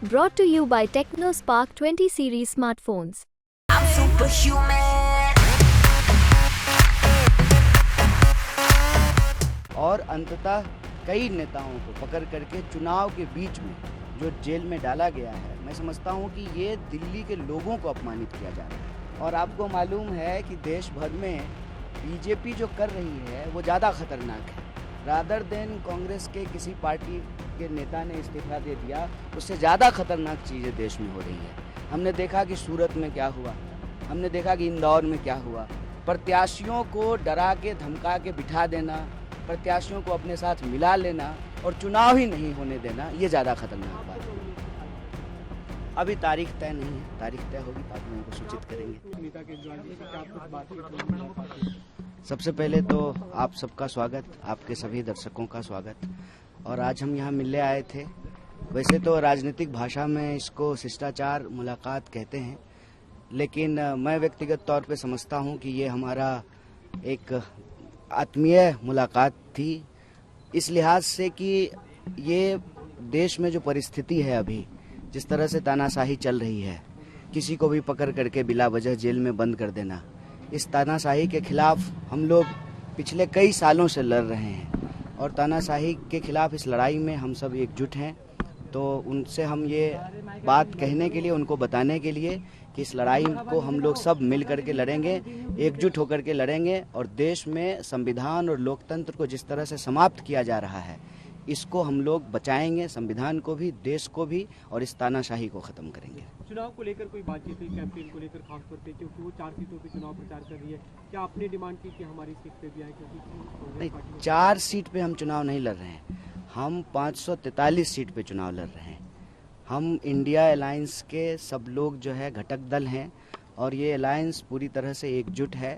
Brought to you by TechnoSpark 20 series smartphones. I'm superhuman. और अंततः कई नेताओं को पकड़ करके चुनाव के बीच में जो जेल में डाला गया है, मैं समझता हूं कि ये दिल्ली के लोगों को अपमानित किया जा रहा है। और आपको मालूम है कि देश भर में बीजेपी जो कर रही है वो ज़्यादा खतरनाक है। रादर देन कांग्रेस के किसी पार्टी के नेता ने इस्तीफा दे दिया, उससे ज़्यादा खतरनाक चीज़ें देश में हो रही है। हमने देखा कि सूरत में क्या हुआ, हमने देखा कि इंदौर में क्या हुआ। प्रत्याशियों को डरा के धमका के बिठा देना, प्रत्याशियों को अपने साथ मिला लेना और चुनाव ही नहीं होने देना, ये ज़्यादा खतरनाक बात है। अभी तारीख तय नहीं है, तारीख तय होगी तो आप लोगों को सूचित करेंगे। सबसे पहले तो आप सबका स्वागत, आपके सभी दर्शकों का स्वागत। और आज हम यहाँ मिलने आए थे। वैसे तो राजनीतिक भाषा में इसको शिष्टाचार मुलाकात कहते हैं, लेकिन मैं व्यक्तिगत तौर पे समझता हूँ कि ये हमारा एक आत्मीय मुलाकात थी, इस लिहाज से कि ये देश में जो परिस्थिति है अभी, जिस तरह से तानाशाही चल रही है, किसी को भी पकड़ करके बिला वजह जेल में बंद कर देना, इस तानाशाही के खिलाफ हम लोग पिछले कई सालों से लड़ रहे हैं। और तानाशाही के खिलाफ इस लड़ाई में हम सब एकजुट हैं। तो उनसे हम ये बात कहने के लिए, उनको बताने के लिए कि इस लड़ाई को हम लोग सब मिल करके लड़ेंगे, एकजुट होकर के लड़ेंगे। और देश में संविधान और लोकतंत्र को जिस तरह से समाप्त किया जा रहा है, इसको हम लोग बचाएंगे, संविधान को भी, देश को भी, और इस तानाशाही को खत्म करेंगे। चुनाव को लेकर कोई बातचीत हुई, कैंपेन को लेकर खास तौर पे, क्योंकि वो 4 सीटों पे चुनाव प्रचार कर रही है, क्या आपने डिमांड की कि हमारी सीट पे भी आए? क्योंकि नहीं, 4 सीट पे हम चुनाव नहीं लड़ रहे हैं, हम 543 सीट पे चुनाव लड़ रहे हैं। हम इंडिया अलायंस के सब लोग जो है घटक दल हैं, और ये अलायंस पूरी तरह से एकजुट है।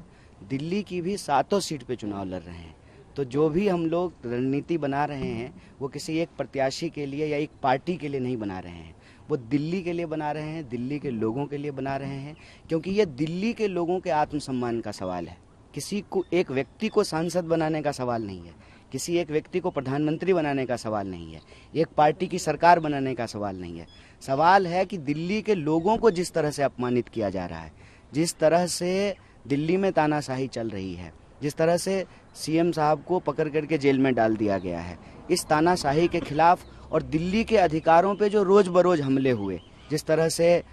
दिल्ली की भी 7 सीट पे चुनाव लड़ रहे हैं। तो जो भी हम लोग रणनीति बना रहे हैं, वो किसी एक प्रत्याशी के लिए या एक पार्टी के लिए नहीं बना रहे हैं, वो दिल्ली के लिए बना रहे हैं, दिल्ली के लोगों के लिए बना रहे हैं। क्योंकि ये दिल्ली के लोगों के आत्मसम्मान का सवाल है। किसी को, एक व्यक्ति को सांसद बनाने का सवाल नहीं है, किसी एक व्यक्ति को प्रधानमंत्री बनाने का सवाल नहीं है, एक पार्टी की सरकार बनाने का सवाल नहीं है। सवाल है कि दिल्ली के लोगों को जिस तरह से अपमानित किया जा रहा है, जिस तरह से दिल्ली में तानाशाही चल रही है, जिस तरह से सीएम साहब को पकड़ करके जेल में डाल दिया गया है, इस तानाशाही के खिलाफ और दिल्ली के अधिकारों पे जो रोज बरोज हमले हुए, जिस तरह से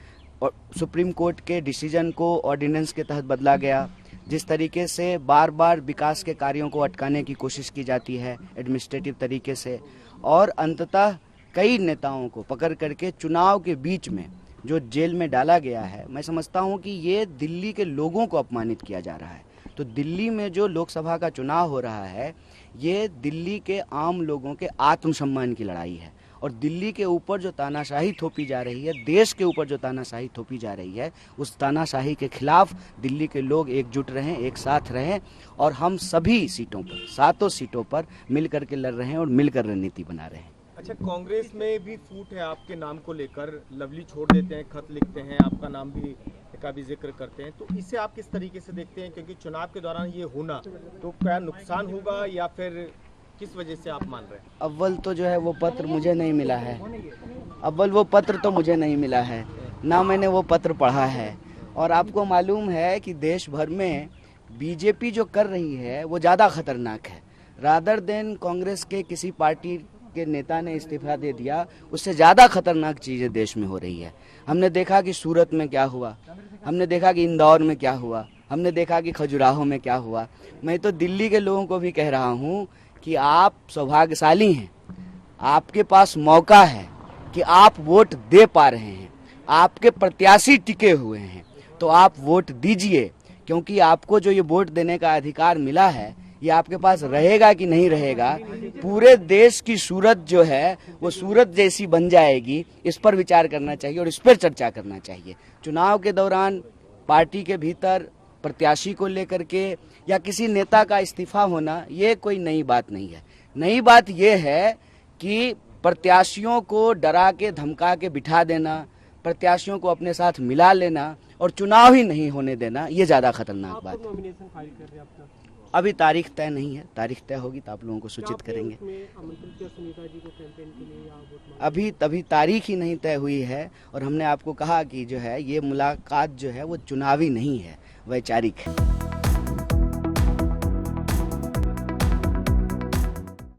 सुप्रीम कोर्ट के डिसीजन को ऑर्डिनेंस के तहत बदला गया, जिस तरीके से बार बार विकास के कार्यों को अटकाने की कोशिश की जाती है एडमिनिस्ट्रेटिव तरीके से, और अंततः कई नेताओं को पकड़ करके चुनाव के बीच में जो जेल में डाला गया है, मैं समझता हूं कि ये दिल्ली के लोगों को अपमानित किया जा रहा है। तो दिल्ली में जो लोकसभा का चुनाव हो रहा है, ये दिल्ली के आम लोगों के आत्मसम्मान की लड़ाई है। और दिल्ली के ऊपर जो तानाशाही थोपी जा रही है, देश के ऊपर जो तानाशाही थोपी जा रही है, उस तानाशाही के खिलाफ दिल्ली के लोग एकजुट रहें, एक साथ रहें, और हम सभी सीटों पर, 7 सीटों पर मिल करके लड़ रहे हैं और मिलकर रणनीति बना रहे हैं। अच्छा, कांग्रेस में भी फूट है आपके नाम को लेकर, लवली छोड़ देते हैं, खत लिखते हैं, आपका नाम भी का भी जिक्र करते हैं, तो इसे आप किस तरीके से देखते हैं? क्योंकि चुनाव के दौरान ये होना, तो क्या नुकसान होगा या फिर किस वजह से आप मान रहे हैं? अव्वल तो जो है वो पत्र मुझे नहीं मिला है, अव्वल वो पत्र तो मुझे नहीं मिला है, ना मैंने वो पत्र पढ़ा है। और आपको मालूम है कि देश भर में बीजेपी जो कर रही है वो ज़्यादा खतरनाक है। रादर देन कांग्रेस के किसी पार्टी के नेता ने इस्तीफा दे दिया, उससे ज़्यादा खतरनाक चीज़ें देश में हो रही है। हमने देखा कि सूरत में क्या हुआ, हमने देखा कि इंदौर में क्या हुआ, हमने देखा कि खजुराहो में क्या हुआ। मैं तो दिल्ली के लोगों को भी कह रहा हूँ कि आप सौभाग्यशाली हैं, आपके पास मौका है कि आप वोट दे पा रहे हैं, आपके प्रत्याशी टिके हुए हैं, तो आप वोट दीजिए। क्योंकि आपको जो ये वोट देने का अधिकार मिला है, ये आपके पास रहेगा कि नहीं रहेगा, पूरे देश की सूरत जो है वो सूरत जैसी बन जाएगी, इस पर विचार करना चाहिए और इस पर चर्चा करना चाहिए। चुनाव के दौरान पार्टी के भीतर प्रत्याशी को लेकर के या किसी नेता का इस्तीफा होना, ये कोई नई बात नहीं है। नई बात ये है कि प्रत्याशियों को डरा के धमका के बिठा देना, प्रत्याशियों को अपने साथ मिला लेना और चुनाव ही नहीं होने देना, ये ज़्यादा खतरनाक बात है। नॉमिनेशन फाइल कर रहे हैं अपना? अभी तारीख तय नहीं है, तारीख तय होगी तो आप लोगों को क्या सूचित आपने करेंगे। उसमें आमंत्रित किया सुनीता जी को कैंपेन के लिए या वोट मांगने? अभी तारीख ही नहीं तय हुई है और हमने आपको कहा कि जो है ये मुलाकात जो है वो चुनावी नहीं है, वैचारिक है।